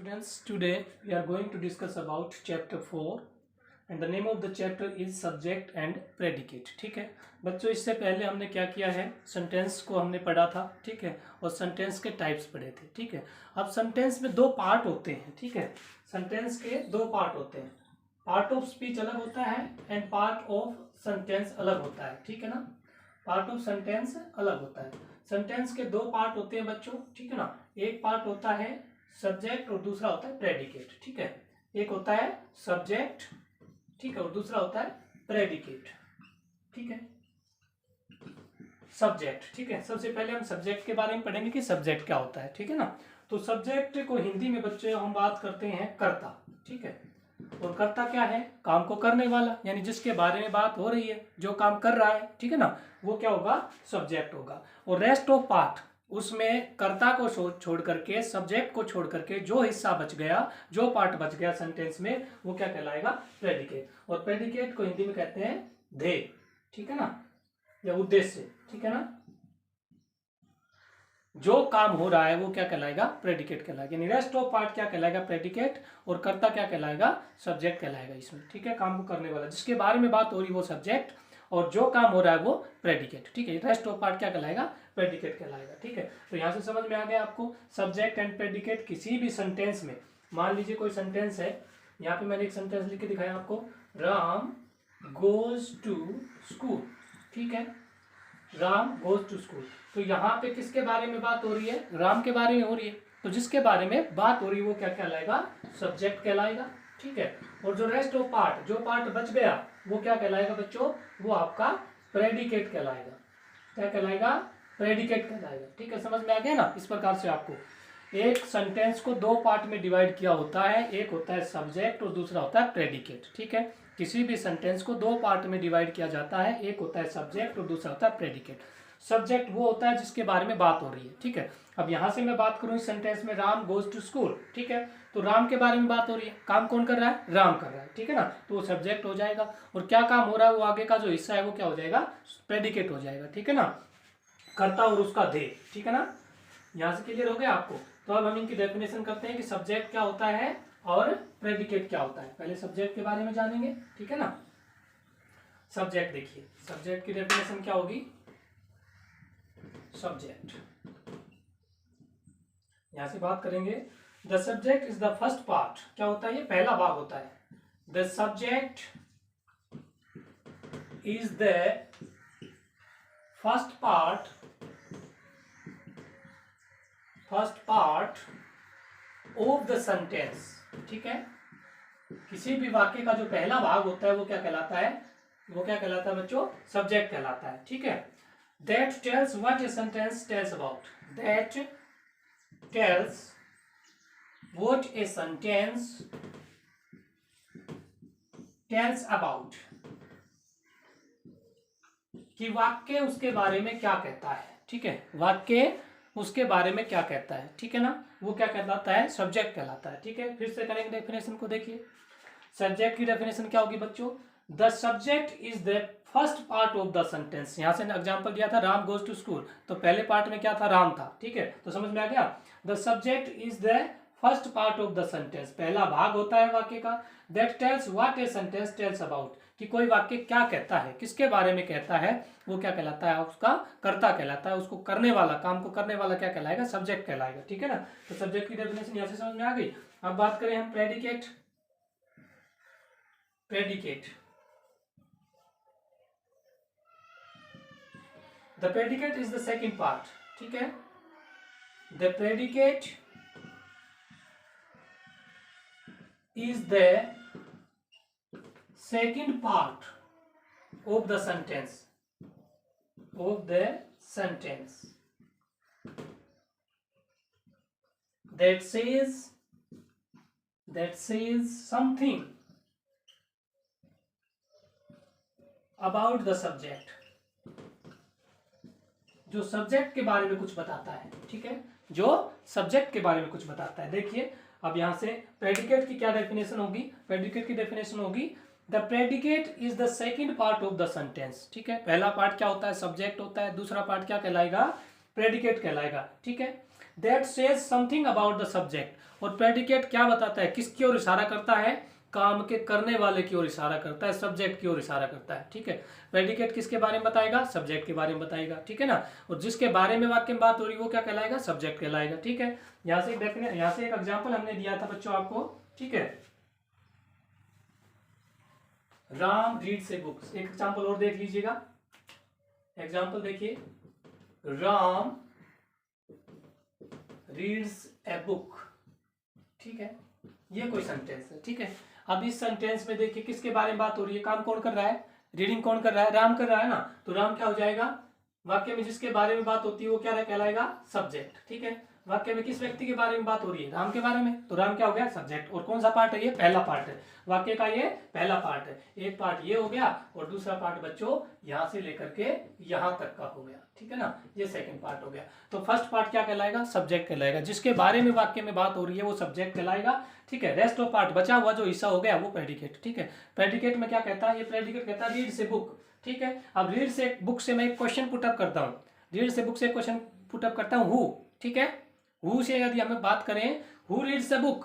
students, today we are going to discuss about chapter 4 and the name of the chapter is subject and predicate. ठीक है बच्चों, इससे पहले हमने क्या किया है, सेंटेंस को हमने पढ़ा था, ठीक है, और सेंटेंस के टाइप्स पढ़े थे, ठीक है। अब सेंटेंस में दो पार्ट होते हैं, ठीक है, सेंटेंस के दो पार्ट होते हैं, पार्ट ऑफ स्पीच अलग होता है एंड पार्ट ऑफ सेंटेंस अलग होता है, ठीक है ना। पार्ट ऑफ सेंटेंस अलग होता है। सेंटेंस के दो पार्ट होते हैं बच्चों, ठीक है ना। एक पार्ट होता है सब्जेक्ट और दूसरा होता है प्रेडिकेट, ठीक है। एक होता है सब्जेक्ट, ठीक है, और दूसरा होता है प्रेडिकेट, ठीक है। सब्जेक्ट, ठीक है, सबसे पहले हम सब्जेक्ट के बारे में पढ़ेंगे कि सब्जेक्ट क्या होता है, ठीक है ना। तो सब्जेक्ट को हिंदी में बच्चे हम बात करते हैं कर्ता, ठीक है। और कर्ता क्या है, काम को करने वाला, यानी जिसके बारे में बात हो रही है, जो काम कर रहा है, ठीक है ना, वो क्या होगा, सब्जेक्ट होगा। और रेस्ट ऑफ पार्ट, उसमें कर्ता को छोड़ करके, सब्जेक्ट को छोड़ करके जो हिस्सा बच गया, जो पार्ट बच गया सेंटेंस में, वो क्या कहलाएगा, प्रेडिकेट। और प्रेडिकेट को हिंदी में कहते हैं ध्येय, ठीक है ना, या उद्देश्य, ठीक है ना। जो काम हो रहा है वो क्या कहलाएगा, प्रेडिकेट कहलाएगा। यानी रेस्ट ऑफ पार्ट क्या कहलाएगा, प्रेडिकेट, और कर्ता क्या कहलाएगा, सब्जेक्ट कहलाएगा इसमें, ठीक है। काम को करने वाला, जिसके बारे में बात हो रही है वो सब्जेक्ट, और जो काम हो रहा है वो प्रेडिकेट, ठीक है। रेस्ट ऑफ पार्ट क्या कहलाएगा, प्रेडिकेट कहलाएगा, ठीक है। तो यहाँ से समझ में आ गया आपको, सब्जेक्ट एंड प्रेडिकेट किसी भी सेंटेंस में, मान लीजिए कोई सेंटेंस है, यहाँ पे मैंने एक सेंटेंस लिख के दिखाया आपको, राम गोज टू स्कूल, ठीक है, राम गोज टू स्कूल। तो यहाँ पे किसके बारे में बात हो रही है, राम के बारे में हो रही है, तो जिसके बारे में बात हो रही है वो क्या कहलाएगा, सब्जेक्ट कहलाएगा, ठीक है। और जो रेस्ट ऑफ पार्ट, जो पार्ट बच गया, वो क्या कहलाएगा बच्चों, वो आपका प्रेडिकेट कहलाएगा। क्या कहलाएगा, प्रेडिकेट कहलाएगा, ठीक है। समझ में आ गया ना। इस प्रकार से आपको एक सेंटेंस को दो पार्ट में डिवाइड किया होता है, एक होता है सब्जेक्ट और दूसरा होता है प्रेडिकेट, ठीक है। किसी भी सेंटेंस को दो पार्ट में डिवाइड किया जाता है, एक होता है सब्जेक्ट और दूसरा होता है प्रेडिकेट। सब्जेक्ट वो होता है जिसके बारे में बात हो रही है, ठीक है। अब यहां से मैं बात करूं इस सेंटेंस में, राम गोज टू स्कूल, ठीक है, तो राम के बारे में बात हो रही है, काम कौन कर रहा है, राम कर रहा है, ठीक है ना, तो वो सब्जेक्ट हो जाएगा। और क्या काम हो रहा है, वो आगे का जो हिस्सा है वो क्या हो जाएगा, प्रेडिकेट हो जाएगा, ठीक है ना, कर्ता और उसका ध्येय, ठीक है ना। यहां से क्लियर हो गया आपको। तो अब हम इनकी डेफिनेशन करते हैं कि सब्जेक्ट क्या होता है और प्रेडिकेट क्या होता है। पहले सब्जेक्ट के बारे में जानेंगे, ठीक है ना। सब्जेक्ट देखिए, सब्जेक्ट की डेफिनेशन क्या होगी, सब्जेक्ट, यहां से बात करेंगे, the subject is the first part, क्या होता है, ये पहला भाग होता है। The subject is the first part of the sentence, ठीक है। किसी भी वाक्य का जो पहला भाग होता है वो क्या कहलाता है, वो क्या कहलाता है बच्चों, सब्जेक्ट कहलाता है, ठीक है। That tells what a sentence tells about. That tells what a sentence tells about. कि वाक्य उसके बारे में क्या कहता है, ठीक है, वाक्य उसके बारे में क्या कहता है, ठीक है ना, वो क्या कहलाता है, सब्जेक्ट कहलाता है, ठीक है। फिर से करेंगे डेफिनेशन को, देखिए सब्जेक्ट की डेफिनेशन क्या होगी बच्चों, the subject is the first part of the sentence. यहां से एग्जांपल दिया था राम गोज टू स्कूल, तो पहले पार्ट में क्या था, राम था, ठीक है, तो समझ में आ गया। The subject is the first part of the sentence, पहला भाग होता है वाक्य का। That tells what a sentence tells about, कि कोई वाक्य क्या कहता है, किसके बारे में कहता है, वो क्या कहलाता है, उसका कर्ता कहलाता है, उसको करने वाला, काम को करने वाला क्या कहलाएगा, सब्जेक्ट कहलाएगा, ठीक है ना। तो सब्जेक्ट की डेफिनेशन यहां से समझ में आ गई। अब बात करें हम predicate, predicate, the predicate is the second part, ठीक है। the predicate is the second part of the sentence, that says something about the subject, जो सब्जेक्ट के बारे में कुछ बताता है, ठीक है, जो सब्जेक्ट के बारे में कुछ बताता है। देखिए अब यहां से प्रेडिकेट की क्या डेफिनेशन होगी, प्रेडिकेट की डेफिनेशन होगी, the predicate is the second part of the sentence, ठीक है। पहला पार्ट क्या होता है, सब्जेक्ट होता है, दूसरा पार्ट क्या कहलाएगा, प्रेडिकेट कहलाएगा, ठीक है। That says something about the subject, और प्रेडिकेट क्या बताता है, किसकी ओर इशारा करता है, काम के करने वाले की ओर इशारा करता है, सब्जेक्ट की ओर इशारा करता है। ठीक है, प्रेडिकेट किसके बारे में बताएगा, सब्जेक्ट के बारे में बताएगा। ठीक है ना, और जिसके बारे में वाक्य में बात हो रही है वो क्या कहलाएगा, सब्जेक्ट कहलाएगा। ठीक है, यहाँ से एक एग्जाम्पल हमने दिया था बच्चों आपको। ठीक है, राम रीड्स ए बुक्स, एक एग्जाम्पल और देख लीजिएगा। एग्जाम्पल देखिए, राम रीड्स ए बुक। ठीक है, ये कोई सेंटेंस है। ठीक है, अब इस सेंटेंस में देखिए किसके बारे में बात हो रही है, काम कौन कर रहा है, रीडिंग कौन कर रहा है, राम कर रहा है ना। तो राम क्या हो जाएगा, वाक्य में जिसके बारे में बात होती है वो क्या कहलाएगा, सब्जेक्ट। ठीक है, वाक्य में किस व्यक्ति के बारे में बात हो रही है, राम के बारे में, तो राम क्या हो गया, सब्जेक्ट। और कौन सा पार्ट है, ये पहला पार्ट है वाक्य का, ये पहला पार्ट है। एक पार्ट ये हो गया और दूसरा पार्ट बच्चों यहां से लेकर के यहां तक का हो गया। ठीक है ना, ये सेकंड पार्ट हो गया। तो फर्स्ट पार्ट क्या कहलाएगा, सब्जेक्ट कहलाएगा, जिसके बारे में वाक्य में बात हो रही है वो सब्जेक्ट कहलाएगा। ठीक है, रेस्ट ऑफ पार्ट, बचा हुआ जो हिस्सा हो गया वो प्रेडिकेट। ठीक है, प्रेडिकेट में क्या कहता है, ये प्रेडिकेट कहता है रीड से बुक। ठीक है, अब रीड से बुक से मैं एक क्वेश्चन पुटअप करता हूँ, रीड से बुक से क्वेश्चन पुटअप करता हूँ हु। ठीक है, हु से यदि हमें बात करें, हु रीड्स द बुक,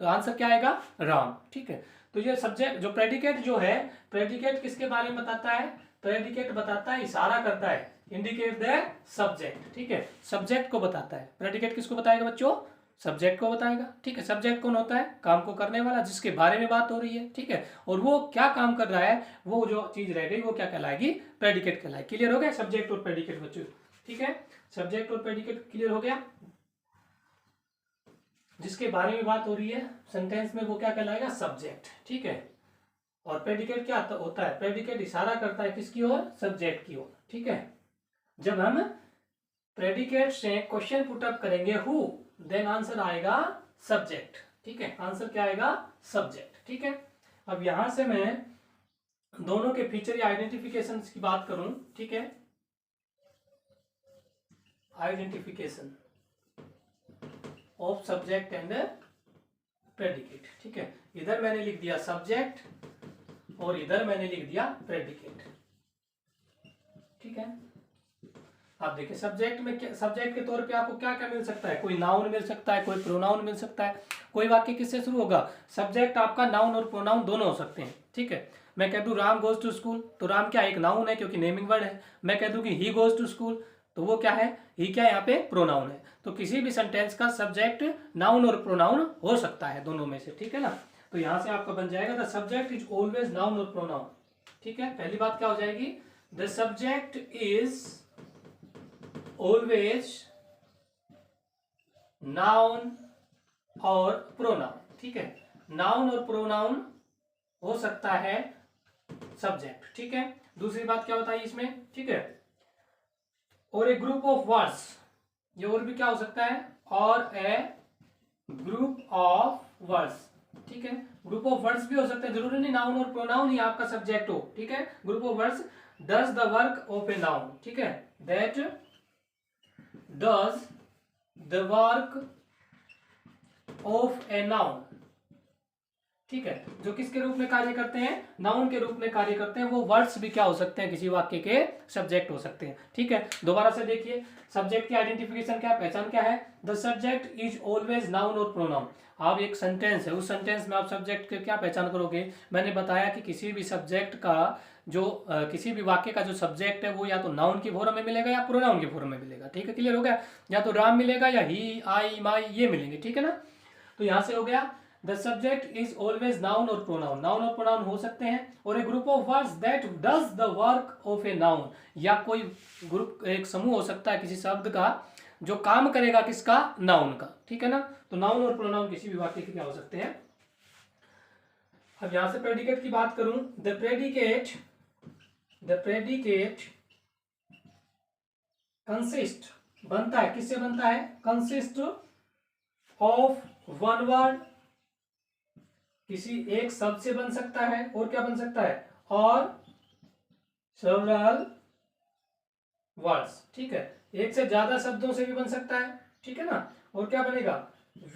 तो आंसर क्या आएगा, राम। ठीक है, तो ये सब्जेक्ट जो प्रेडिकेट जो है, प्रेडिकेट किसके बारे में बताता है, प्रेडिकेट बताता है, इशारा करता है, इंडिकेट द सब्जेक्ट। ठीक है, सब्जेक्ट को बताता है। प्रेडिकेट किसको बताएगा बच्चों, सब्जेक्ट को बताएगा। ठीक है, सब्जेक्ट कौन होता है, काम को करने वाला, जिसके बारे में बात हो रही है। ठीक है, और वो क्या काम कर रहा है, वो जो चीज रह गई वो क्या कहलाएगी, प्रेडिकेट कहलाएगी। क्लियर हो गया सब्जेक्ट और प्रेडिकेट बच्चों। ठीक है, सब्जेक्ट और प्रेडिकेट क्लियर हो गया, जिसके बारे में बात हो रही है सेंटेंस में वो क्या कहलाएगा, सब्जेक्ट। ठीक है, और प्रेडिकेट क्या होता है, प्रेडिकेट इशारा करता है किसकी ओर, सब्जेक्ट की ओर। ठीक है, जब हम प्रेडिकेट से क्वेश्चन पुटअप करेंगे हु, देन आंसर आएगा सब्जेक्ट। ठीक है, आंसर क्या आएगा, सब्जेक्ट। ठीक है, अब यहां से मैं दोनों के फीचर या आइडेंटिफिकेशन की बात करूं। ठीक है, identification of subject and predicate. ठीक है, इधर मैंने लिख दिया सब्जेक्ट और इधर मैंने लिख दिया प्रेडिकेट। ठीक है, आप देखिए सब्जेक्ट में, सब्जेक्ट के तौर पे आपको क्या क्या मिल सकता है, कोई नाउन मिल सकता है, कोई प्रोनाउन मिल सकता है। कोई वाक्य किससे शुरू होगा, सब्जेक्ट आपका नाउन और प्रोनाउन दोनों हो सकते हैं। ठीक है, मैं कह दूं राम गोज टू स्कूल, तो राम क्या एक नाउन है क्योंकि नेमिंग वर्ड है। मैं कह दूं कि ही गोज टू स्कूल, तो वो क्या है, ही क्या यहाँ पे प्रोनाउन है। तो किसी भी सेंटेंस का सब्जेक्ट नाउन और प्रोनाउन हो सकता है, दोनों में से। ठीक है ना, तो यहां से आपका बन जाएगा the subject is always noun और प्रोनाउन। ठीक है, पहली बात क्या हो जाएगी, the subject is always noun और प्रोनाउन। ठीक है, नाउन और प्रोनाउन हो सकता है सब्जेक्ट। ठीक है, दूसरी बात क्या बताई इसमें। ठीक है, और ए ग्रुप ऑफ वर्ड्स, ये और भी क्या हो सकता है, और ए ग्रुप ऑफ वर्ड्स। ठीक है, ग्रुप ऑफ वर्ड्स भी हो सकते हैं, जरूरी नहीं नाउन और प्रोनाउन ही आपका सब्जेक्ट हो। ठीक है, group of words does the work of a noun. ठीक है, that does the work of a noun. ठीक है, जो किसके रूप में कार्य करते हैं, नाउन के रूप में कार्य करते हैं। वो वर्ड्स भी क्या हो सकते हैं, किसी वाक्य के सब्जेक्ट हो सकते हैं। ठीक है, दोबारा से देखिए, सब्जेक्ट की आइडेंटिफिकेशन क्या, पहचान क्या है, the subject is always noun और प्रोनाउन। आप एक सेंटेंस है, उस सेंटेंस में आप सब्जेक्ट की क्या पहचान करोगे, मैंने बताया कि किसी भी सब्जेक्ट का जो किसी भी वाक्य का जो सब्जेक्ट है वो या तो नाउन की फॉर्म में मिलेगा या प्रोनाउन की फॉर्म में मिलेगा। ठीक है, क्लियर हो गया, या तो राम मिलेगा या ही, आई, माई ये मिलेंगे। ठीक है ना, तो यहां से हो गया the subject is always noun और प्रोनाउन, नाउन और प्रोनाउन हो सकते हैं। और a group of words that does the work of a noun, या कोई ग्रुप, एक समूह हो सकता है किसी शब्द का जो काम करेगा किसका, नाउन का। ठीक है ना, तो नाउन और प्रोनाउन किसी भी वाक्य के क्या हो सकते हैं। अब यहां से प्रेडिकेट की बात करूं, द प्रेडिकेट कंसिस्ट, बनता है, किससे बनता है, कंसिस्ट ऑफ वन वर्ड, किसी एक शब्द से बन सकता है, और क्या बन सकता है, और सेवरल वर्ड्स। ठीक है, एक से ज्यादा शब्दों से भी बन सकता है। ठीक है ना, और क्या बनेगा,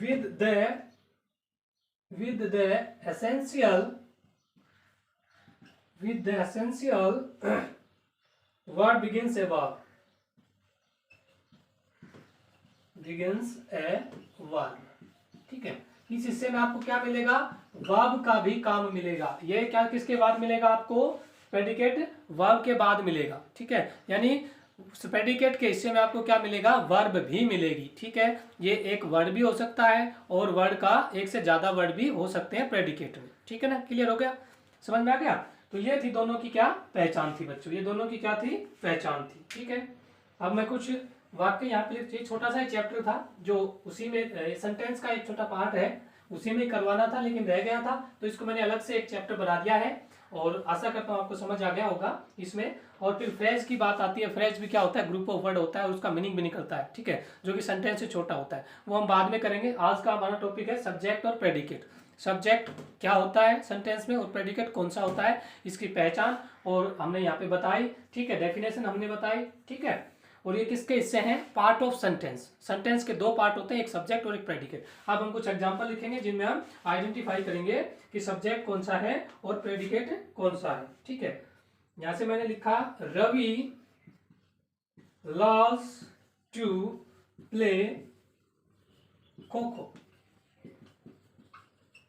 with the essential word begins a verb। ठीक है। इस हिस्से में आपको क्या मिलेगा, वर्ब का भी काम मिलेगा। ये क्या किसके बाद मिलेगा आपको, प्रेडिकेट वर्ब के बाद मिलेगा, ठीक है। यानी प्रेडिकेट के हिस्से में आपको क्या मिलेगा, वर्ब भी मिलेगी, ठीक है। ये एक वर्ड भी हो सकता है और वर्ड का एक से ज्यादा वर्ड भी हो सकते हैं प्रेडिकेट में, ठीक है ना। क्लियर हो गया, समझ में आ गया। तो ये थी दोनों की क्या पहचान थी बच्चों, ये दोनों की क्या थी पहचान थी, ठीक है। अब मैं कुछ वाक्य यहाँ पे, छोटा सा चैप्टर था जो उसी में सेंटेंस का एक छोटा पार्ट है, उसी में करवाना था लेकिन रह गया था, तो इसको मैंने अलग से एक चैप्टर बना दिया है और आशा करता हूँ आपको समझ आ गया होगा इसमें। और फिर फ्रेज की बात आती है, फ्रेज भी क्या होता है, ग्रुप ऑफ वर्ड होता है और उसका मीनिंग भी निकलता है, ठीक है, जो कि सेंटेंस से छोटा होता है, वो हम बाद में करेंगे। आज का हमारा टॉपिक है सब्जेक्ट और प्रेडिकेट। सब्जेक्ट क्या होता है सेंटेंस में और प्रेडिकेट कौन सा होता है, इसकी पहचान और हमने यहाँ पे बताई, ठीक है, डेफिनेशन हमने बताई, ठीक है। और ये किसके हिस्से हैं, पार्ट ऑफ सेंटेंस। सेंटेंस के दो पार्ट होते हैं, एक सब्जेक्ट और एक प्रेडिकेट। अब हम कुछ एग्जांपल लिखेंगे जिनमें हम आइडेंटिफाई करेंगे कि सब्जेक्ट कौन सा है और प्रेडिकेट कौन सा है, ठीक है। यहां से मैंने लिखा Ravi loves to play kho kho,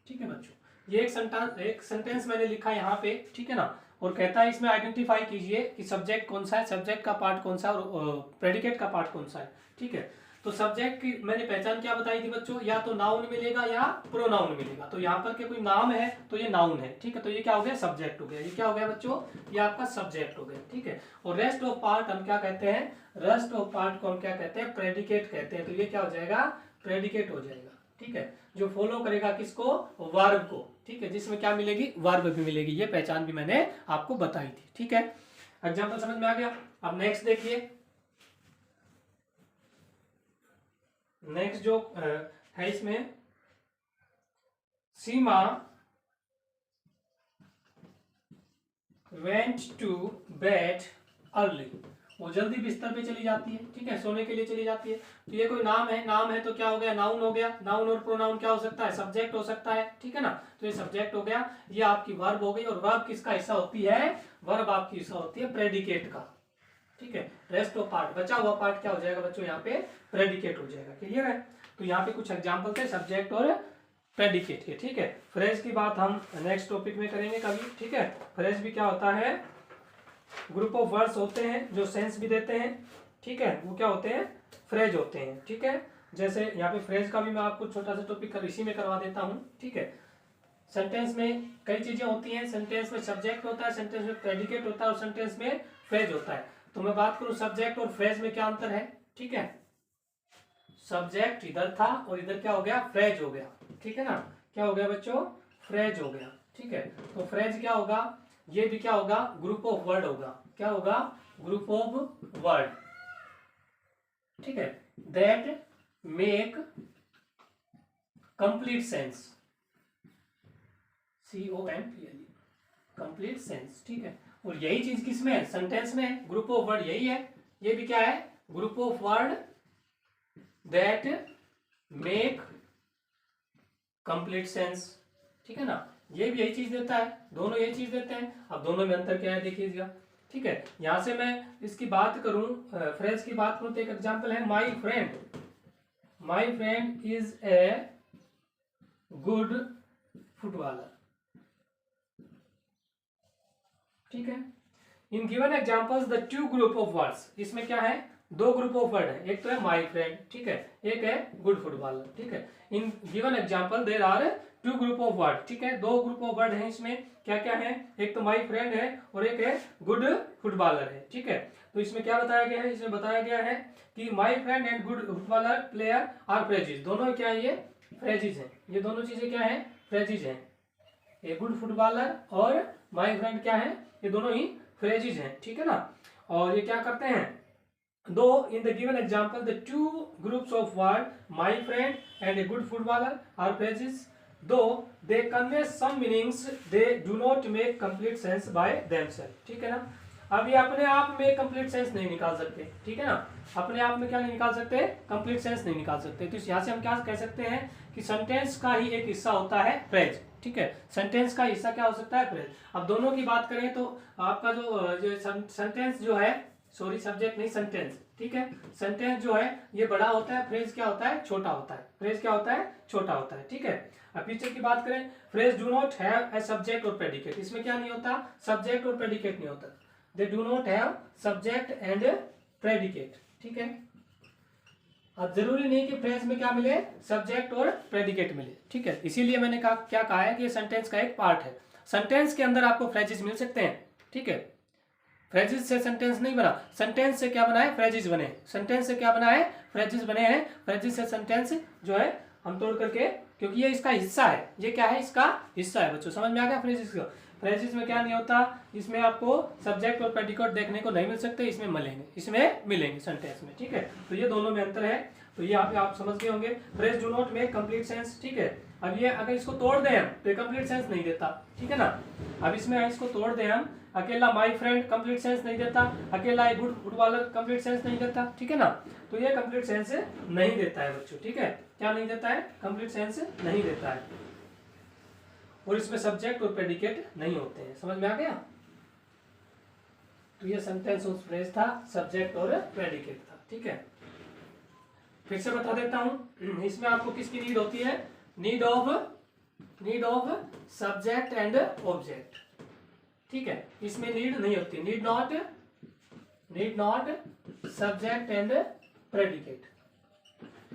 ठीक है बच्चों। ये एक सेंटेंस मैंने लिखा यहाँ पे, ठीक है ना। और कहता है इसमें आइडेंटिफाई कीजिए कि सब्जेक्ट कौन सा है, सब्जेक्ट का पार्ट कौन सा है और प्रेडिकेट का पार्ट कौन सा है, ठीक है। तो सब्जेक्ट की मैंने पहचान क्या बताई थी बच्चों, या तो नाउन मिलेगा या प्रोनाउन मिलेगा। तो यहाँ पर के कोई नाम है तो ये नाउन है, ठीक है, तो ये क्या हो गया, सब्जेक्ट हो गया। ये क्या हो गया बच्चों, ये आपका सब्जेक्ट हो गया, ठीक है। और रेस्ट ऑफ पार्ट हम क्या कहते हैं, रेस्ट ऑफ पार्ट को हम क्या कहते हैं, प्रेडिकेट कहते हैं। तो ये क्या हो जाएगा, प्रेडिकेट हो जाएगा, ठीक है, जो फॉलो करेगा किसको, वर्ब को, ठीक है, जिसमें क्या मिलेगी, वर्ब भी मिलेगी। ये पहचान भी मैंने आपको बताई थी, ठीक है। एग्जांपल समझ में आ गया। अब नेक्स्ट देखिए, नेक्स्ट जो है इसमें, सीमा वेंट टू बेड अर्ली, वो जल्दी बिस्तर पे चली जाती है, ठीक है, सोने के लिए चली जाती है। तो ये कोई नाम है, नाम है तो क्या हो गया, नाउन हो गया। नाउन और प्रोनाउन क्या हो सकता है, सब्जेक्ट हो सकता है, ठीक है ना। तो ये सब्जेक्ट हो गया, ये आपकी वर्ब हो गई। और वर्ब किसका हिस्सा होती है, वर्ब आपकी हिस्सा होती है प्रेडिकेट का, ठीक है। रेस्ट ऑफ पार्ट, बचा हुआ पार्ट क्या हो जाएगा बच्चों, यहाँ पे प्रेडिकेट हो जाएगा। क्लियर है। तो यहाँ पे कुछ एग्जाम्पल थे सब्जेक्ट और प्रेडिकेट के, ठीक है। फ्रेज की बात हम नेक्स्ट टॉपिक में करेंगे कभी, ठीक है। फ्रेज भी क्या होता है, ग्रुप ऑफ वर्ड्स होते हैं जो सेंस भी देते हैं, ठीक है, वो क्या होते हैं, फ्रेज होते हैं, ठीक है। जैसे यहाँ पे फ्रेज का भी मैं आपको छोटा सा टॉपिक इसी में करवा देता हूँ, ठीक है। सेंटेंस में कई चीजें होती हैं, सेंटेंस में सब्जेक्ट होता है, सेंटेंस में प्रेडिकेट होता है और सेंटेंस में फ्रेज होता है। तो मैं बात करूं सब्जेक्ट और फ्रेज में क्या अंतर है, ठीक है। सब्जेक्ट इधर था और इधर क्या हो गया, फ्रेज हो गया, ठीक है ना। क्या हो गया बच्चों, फ्रेज हो गया, ठीक है। तो फ्रेज क्या होगा, ये भी क्या होगा, ग्रुप ऑफ वर्ड होगा। क्या होगा, ग्रुप ऑफ वर्ड, ठीक है, that make complete sense, COMPLE, complete sense, ठीक है। और यही चीज किसमें है, सेंटेंस में, ग्रुप ऑफ वर्ड यही है। ये भी क्या है, group of word that make complete sense, ठीक है ना। ये भी यही चीज देता है, दोनों यही चीज देते हैं। अब दोनों में अंतर क्या है देखिएगा, ठीक है। यहां से मैं इसकी बात करूं, फ्रेज की बात करूं तो एक एग्जांपल है, my friend is a good footballer, ठीक है। In given examples the two group of words, इसमें क्या है, दो ग्रुप ऑफ वर्ड है, एक तो है माई फ्रेंड, ठीक है, एक है गुड फुटबॉलर, ठीक है। In given example there are two group of word, ठीक है, दो ग्रुप ऑफ वर्ड है इसमें। क्या क्या है, एक तो माई फ्रेंड है और एक है गुड फुटबॉलर है, ठीक है। तो इसमें क्या बताया गया है, इसमें बताया गया है कि my friend and good footballer player are phrases, दोनों क्या है, ये फ्रेजेस है। ये दोनों चीजें क्या है, फ्रेजेस है। ए गुड फुटबॉलर और माई फ्रेंड क्या है, ये दोनों ही फ्रेजेस हैं, ठीक है ना। और ये क्या करते हैं, though in the given example the two groups of word my friend and a good footballer are phrases, though they convey some meanings they do not make complete sense by themself, ठीक है ना। अब ये अपने आप में complete sense नहीं निकाल सकते, ठीक है ना। अपने आप में क्या नहीं निकाल सकते, कंप्लीट सेंस नहीं निकाल सकते। तो यहाँ से हम क्या कह सकते हैं कि सेंटेंस का ही एक हिस्सा होता है फ्रेज, ठीक है। सेंटेंस का हिस्सा क्या हो सकता है, फ्रेज। अब दोनों की बात करें तो आपका जो सेंटेंस जो है, सॉरी सब्जेक्ट नहीं सेंटेंस, ठीक है। सेंटेंस जो है ये बड़ा होता है, फ्रेज क्या होता है, छोटा होता है। फ्रेज क्या होता है, छोटा होता है, ठीक है। अब पीछे की बात करें, phrase do not have a subject और प्रेडिकेट, इसमें क्या नहीं होता, सब्जेक्ट और प्रेडिकेट नहीं होता। दे do not have subject and predicate, ठीक है। अब जरूरी नहीं कि फ्रेज में क्या मिले, सब्जेक्ट और प्रेडिकेट मिले, ठीक है। इसीलिए मैंने कहा, क्या कहा है कि ये सेंटेंस का एक पार्ट है। सेंटेंस के अंदर आपको फ्रेजेस मिल सकते हैं, ठीक है। फ्रेजेस से सेंटेंस नहीं बना, सेंटेंस से क्या बना है, फ्रेजेस बने। सेंटेंस से क्या बना है, फ्रेजेस बने हैं। फ्रेजेस से सेंटेंस जो है हम तोड़ करके, क्योंकि ये इसका हिस्सा है, ये क्या है, इसका हिस्सा है बच्चों, समझ में आ गया। फ्रेजेस का, फ्रेजेस में क्या नहीं होता, इसमें आपको सब्जेक्ट और प्रेडिकेट देखने को नहीं मिल सकते, इसमें मिलेंगे, इसमें मिलेंगे सेंटेंस में, ठीक है। तो ये दोनों में अंतर है, तो ये आप समझ गए होंगे। Phrase do not make complete sense, ठीक है। अब ये अगर इसको तोड़ दें हम तो ये कंप्लीट सेंस नहीं देता, ठीक है ना। अब इसमें इसको तोड़ दें हम, अकेला माई फ्रेंड कंप्लीट सेंस नहीं देता, अकेला गुड फुटबॉलर कंप्लीट सेंस नहीं देता, ठीक है ना। तो ये कंप्लीट सेंस नहीं देता है बच्चों, ठीक है। क्या नहीं देता है, कंप्लीट सेंस नहीं देता है। और इसमें सब्जेक्ट और प्रेडिकेट नहीं होते हैं, समझ में आ गया। तो ये सेंटेंस और फ्रेज था, सब्जेक्ट और प्रेडिकेट था, ठीक है। फिर से बता देता हूं, इसमें आपको किसकी नीड होती है, need of subject and object, ठीक है। इसमें नीड नहीं होती, need not subject and predicate,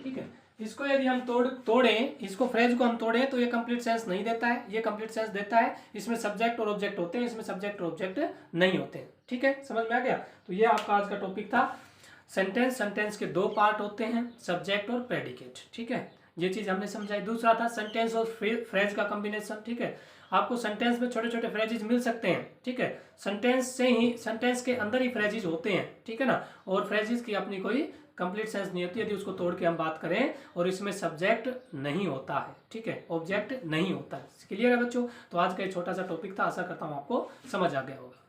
ठीक है। इसको यदि हम तोड़ें, इसको फ्रेज को हम तोड़ें तो ये कंप्लीट सेंस नहीं देता है, ये कंप्लीट सेंस देता है। इसमें सब्जेक्ट और ऑब्जेक्ट होते हैं, इसमें सब्जेक्ट और ऑब्जेक्ट नहीं होते, ठीक है। समझ में आ गया। तो ये आपका आज का टॉपिक था सेंटेंस के दो पार्ट होते हैं, सब्जेक्ट और प्रेडिकेट, ठीक है। ये चीज हमने समझाई। दूसरा था सेंटेंस और फ्रेज का कॉम्बिनेशन, ठीक है। आपको सेंटेंस में छोटे छोटे फ्रेजेज मिल सकते हैं, ठीक है। सेंटेंस के अंदर ही फ्रेजेज होते हैं, ठीक है ना। और फ्रेजेज की अपनी कोई कंप्लीट सेंस नहीं होती यदि उसको तोड़ के हम बात करें और इसमें सब्जेक्ट नहीं होता है, ठीक है, ऑब्जेक्ट नहीं होता है। क्लियर है बच्चों। तो आज का एक छोटा सा टॉपिक था, आशा करता हूँ आपको समझ आ गया होगा।